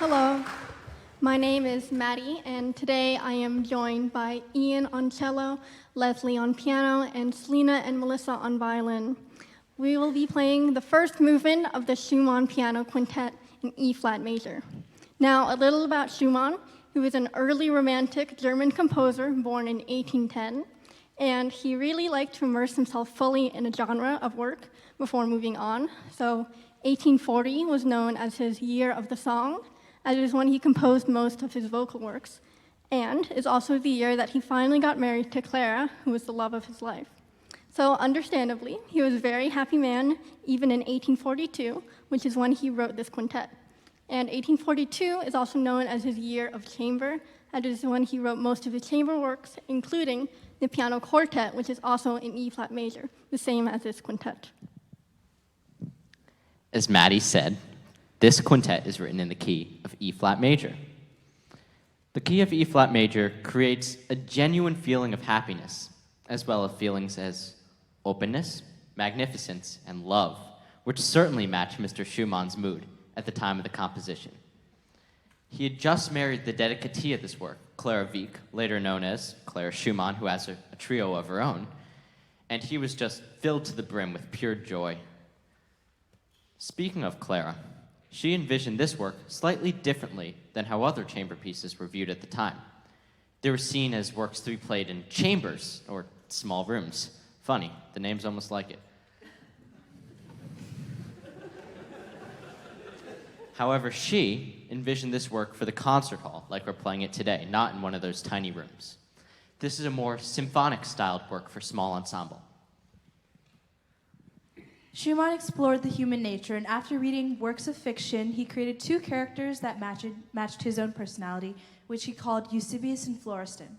Hello, my name is Maddie, and today I am joined by Ian on cello, Leslie on piano, and Celina and Melissa on violin. We will be playing the first movement of the Schumann Piano Quintet in E-flat major. Now, a little about Schumann, who was an early Romantic German composer born in 1810, and he really liked to immerse himself fully in a genre of work before moving on. So 1840 was known as his year of the song, as it is when he composed most of his vocal works, and is also the year that he finally got married to Clara, who was the love of his life. So understandably, he was a very happy man, even in 1842, which is when he wrote this quintet. And 1842 is also known as his year of chamber, as it is when he wrote most of his chamber works, including the piano quartet, which is also in E-flat major, the same as this quintet. As Maddie said, this quintet is written in the key of E-flat major. The key of E-flat major creates a genuine feeling of happiness, as well as feelings as openness, magnificence, and love, which certainly match Mr. Schumann's mood at the time of the composition. He had just married the dedicatee of this work, Clara Wieck, later known as Clara Schumann, who has a trio of her own, and he was just filled to the brim with pure joy. Speaking of Clara, she envisioned this work slightly differently than how other chamber pieces were viewed at the time. They were seen as works to be played in chambers, or small rooms. Funny, the name's almost like it. However, she envisioned this work for the concert hall, like we're playing it today, not in one of those tiny rooms. This is a more symphonic-styled work for small ensemble. Schumann explored the human nature, and after reading works of fiction, he created two characters that matched his own personality, which he called Eusebius and Florestan.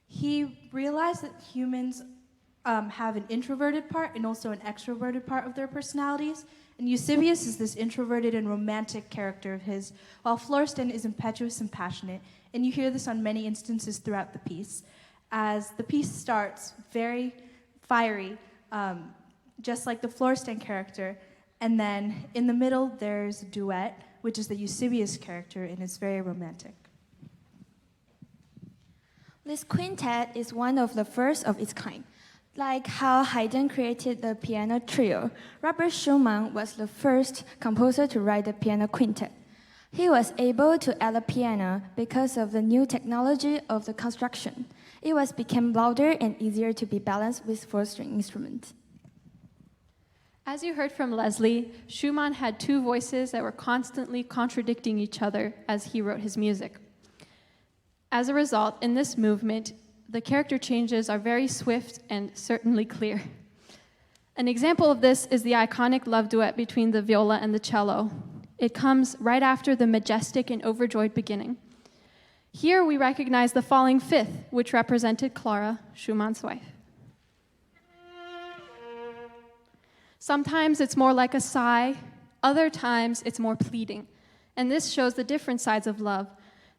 He realized that humans have an introverted part and also an extroverted part of their personalities, and Eusebius is this introverted and romantic character of his, while Florestan is impetuous and passionate, and you hear this on many instances throughout the piece. As the piece starts very fiery, just like the Florestan character, and then in the middle there's a duet, which is the Eusebius character, and it's very romantic. This quintet is one of the first of its kind. Like how Haydn created the piano trio, Robert Schumann was the first composer to write the piano quintet. He was able to add a piano because of the new technology of the construction. It became louder and easier to be balanced with four-string instruments. As you heard from Leslie, Schumann had two voices that were constantly contradicting each other as he wrote his music. As a result, in this movement, the character changes are very swift and certainly clear. An example of this is the iconic love duet between the viola and the cello. It comes right after the majestic and overjoyed beginning. Here we recognize the falling fifth, which represented Clara, Schumann's wife. Sometimes it's more like a sigh, other times it's more pleading. And this shows the different sides of love,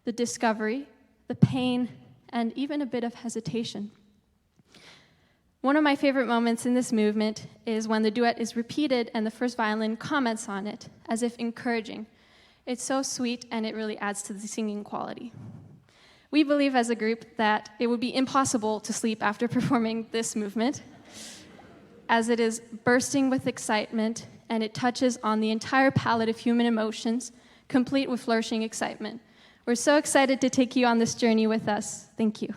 the discovery, the pain, and even a bit of hesitation. One of my favorite moments in this movement is when the duet is repeated and the first violin comments on it, as if encouraging. It's so sweet and it really adds to the singing quality. We believe as a group that it would be impossible to sleep after performing this movement, as it is bursting with excitement and it touches on the entire palette of human emotions, complete with flourishing excitement. We're so excited to take you on this journey with us. Thank you.